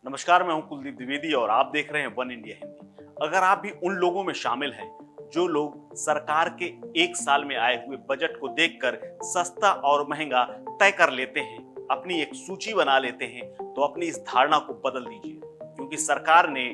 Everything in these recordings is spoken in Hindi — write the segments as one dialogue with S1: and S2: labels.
S1: नमस्कार, मैं हूं कुलदीप द्विवेदी और आप देख रहे हैं वन इंडिया हिंदी। अगर आप भी उन लोगों में शामिल हैं जो लोग सरकार के एक साल में आए हुए बजट को देखकर सस्ता और महंगा तय कर लेते हैं, अपनी एक सूची बना लेते हैं, तो अपनी इस धारणा को बदल दीजिए, क्योंकि सरकार ने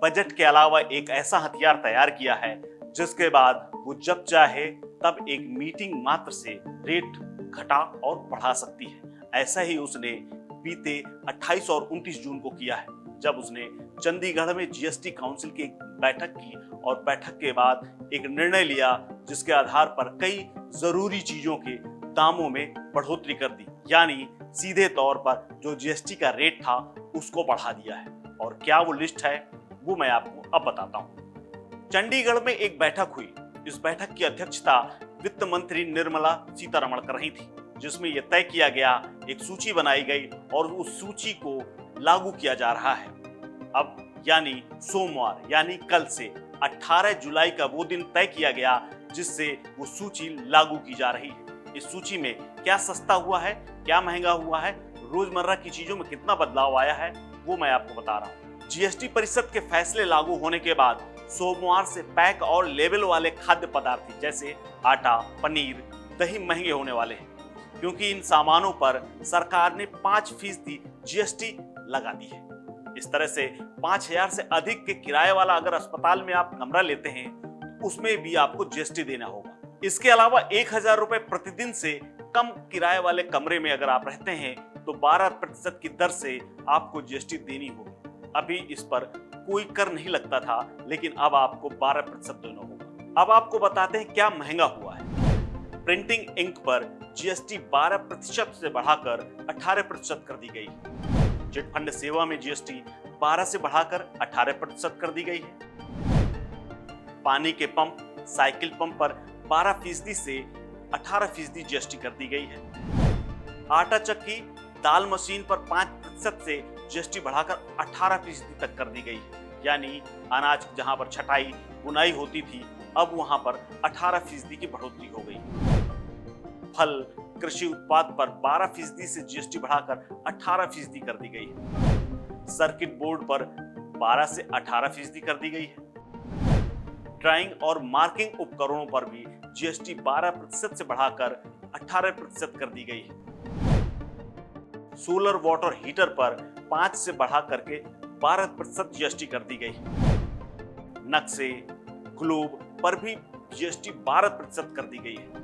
S1: बजट के अलावा एक ऐसा हथियार तैयार किया है जिसके बाद वो जब चाहे तब एक मीटिंग मात्र से रेट घटा और बढ़ा सकती है। ऐसा ही उसने बीते 28 और 29 जून को किया है, जब उसने चंडीगढ़ में जीएसटी काउंसिल की एक बैठक की और बैठक के बाद एक निर्णय लिया जिसके आधार पर कई जरूरी चीजों के दामों में बढ़ोतरी कर दी, यानी सीधे तौर पर जो जीएसटी का रेट था उसको बढ़ा दिया है। और क्या वो लिस्ट है वो मैं आपको अब बताता हूँ। चंडीगढ़ में एक बैठक हुई। इस बैठक की अध्यक्षता वित्त मंत्री निर्मला सीतारमण कर रही थी, जिसमें यह तय किया गया, एक सूची बनाई गई और उस सूची को लागू किया जा रहा है। अब यानी सोमवार यानी कल से 18 जुलाई का वो दिन तय किया गया जिससे वो सूची लागू की जा रही है। इस सूची में क्या सस्ता हुआ है, क्या महंगा हुआ है, रोजमर्रा की चीजों में कितना बदलाव आया है, वो मैं आपको बता रहा हूँ। जीएसटी परिषद के फैसले लागू होने के बाद सोमवार से पैक और लेबल वाले खाद्य पदार्थ जैसे आटा, पनीर, दही महंगे होने वाले हैं, क्योंकि इन सामानों पर सरकार ने 5% जीएसटी लगा दी है। इस तरह से 5,000 से अधिक के किराए वाला अगर अस्पताल में आप कमरा लेते हैं तो उसमें भी आपको जीएसटी देना होगा। इसके अलावा 1,000 रुपए प्रतिदिन से कम किराए वाले कमरे में अगर आप रहते हैं तो 12% की दर से आपको जीएसटी देनी होगी। अभी इस पर कोई कर नहीं लगता था, लेकिन अब आपको 12% देना होगा। अब आपको बताते हैं क्या महंगा हुआ है। प्रिंटिंग इंक पर जीएसटी 12% से बढ़ाकर 18% कर दी गई है। चिटफंड सेवा में जीएसटी 12 से बढ़ाकर 18% कर दी गई है। पानी के पंप, साइकिल पंप पर 12% से 18% जीएसटी कर दी गई है। आटा चक्की, दाल मशीन पर 5% से जीएसटी बढ़ाकर 18% तक कर दी गई है, यानी अनाज जहां पर छटाई बुनाई होती थी अब वहां पर 18% की बढ़ोतरी हो गई। फल, कृषि उत्पाद पर 12% से जीएसटी बढ़ाकर 18% कर दी गई है। सर्किट बोर्ड पर 12 से 18% कर दी गई है। ड्राइंग और मार्किंग उपकरणों पर भी जीएसटी 12% से बढ़ाकर 18% कर दी गई है। सोलर वाटर हीटर पर 5 से बढ़ा करके 12% जीएसटी कर दी गई है। नक्शे, ग्लोब पर भी जीएसटी 12% कर दी गई है।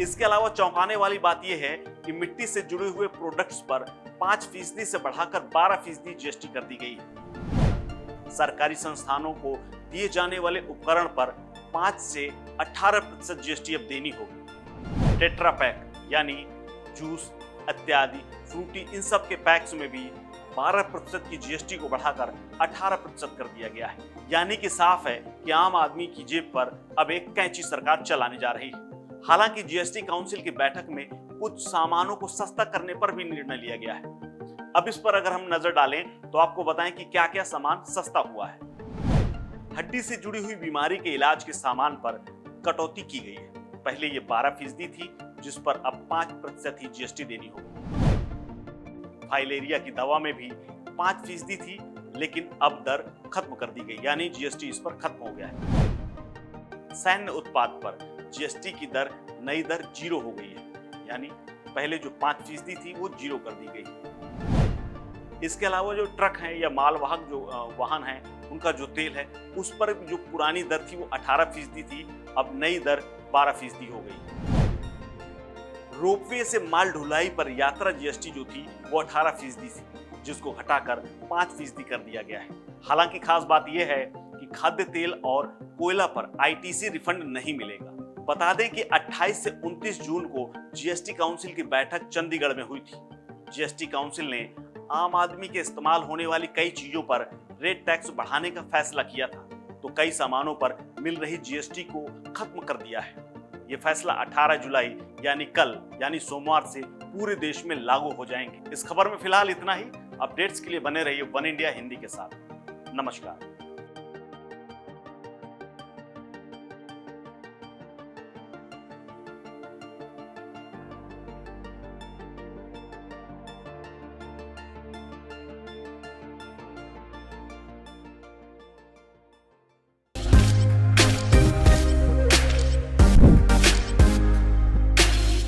S1: इसके अलावा चौंकाने वाली बात यह है कि मिट्टी से जुड़े हुए प्रोडक्ट्स पर 5% से बढ़ाकर 12% जीएसटी कर दी गई है। सरकारी संस्थानों को दिए जाने वाले उपकरण पर 5 से 18% जीएसटी अब देनी होगी। टेट्रा पैक यानी जूस इत्यादि फ्रूटी, इन सब के पैक्स में भी 12% की जीएसटी को बढ़ाकर 18% कर दिया गया है। यानी कि साफ है कि आम आदमी की जेब पर अब एक कैंची सरकार चलाने जा रही है। हालांकि जीएसटी काउंसिल की बैठक में कुछ सामानों को सस्ता करने पर भी निर्णय लिया गया है। अब इस पर अगर हम नजर डालें तो आपको बताएं कि क्या क्या सामान सस्ता हुआ है। हड्डी से जुड़ी हुई बीमारी के इलाज के सामान पर कटौती की गई है। पहले ये 12% थी, जिस पर अब 5% ही जीएसटी देनी होगी। फाइलेरिया की दवा में भी 5% थी, लेकिन अब दर खत्म कर दी गई, यानी जीएसटी इस पर खत्म हो गया है। सैन्य उत्पाद पर जीएसटी की दर, नई दर 0 हो गई है, यानी पहले जो 5% थी वो 0 कर दी गई। इसके अलावा जो ट्रक हैं या मालवाहक जो वाहन हैं, उनका जो तेल है उस पर जो पुरानी दर थी वो 18% थी, अब नई दर 12% हो गई। रोपवे से माल ढुलाई पर यात्रा जीएसटी जो थी वो 18% थी, जिसको घटाकर 5% कर दिया गया है। हालांकि खास बात यह है कि खाद्य तेल और कोयला पर आईटीसी रिफंड नहीं मिलेगा। बता दें कि 28 से 29 जून को जीएसटी काउंसिल की बैठक चंडीगढ़ में हुई थी। जीएसटी काउंसिल ने आम आदमी के इस्तेमाल होने वाली कई चीजों पर रेट टैक्स बढ़ाने का फैसला किया था, तो कई सामानों पर मिल रही जीएसटी को खत्म कर दिया है। ये फैसला 18 जुलाई यानी कल यानी सोमवार से पूरे देश में लागू हो जाएंगे। इस खबर में फिलहाल इतना ही। अपडेट्स के लिए बने रहिए वन इंडिया हिंदी के साथ। नमस्कार।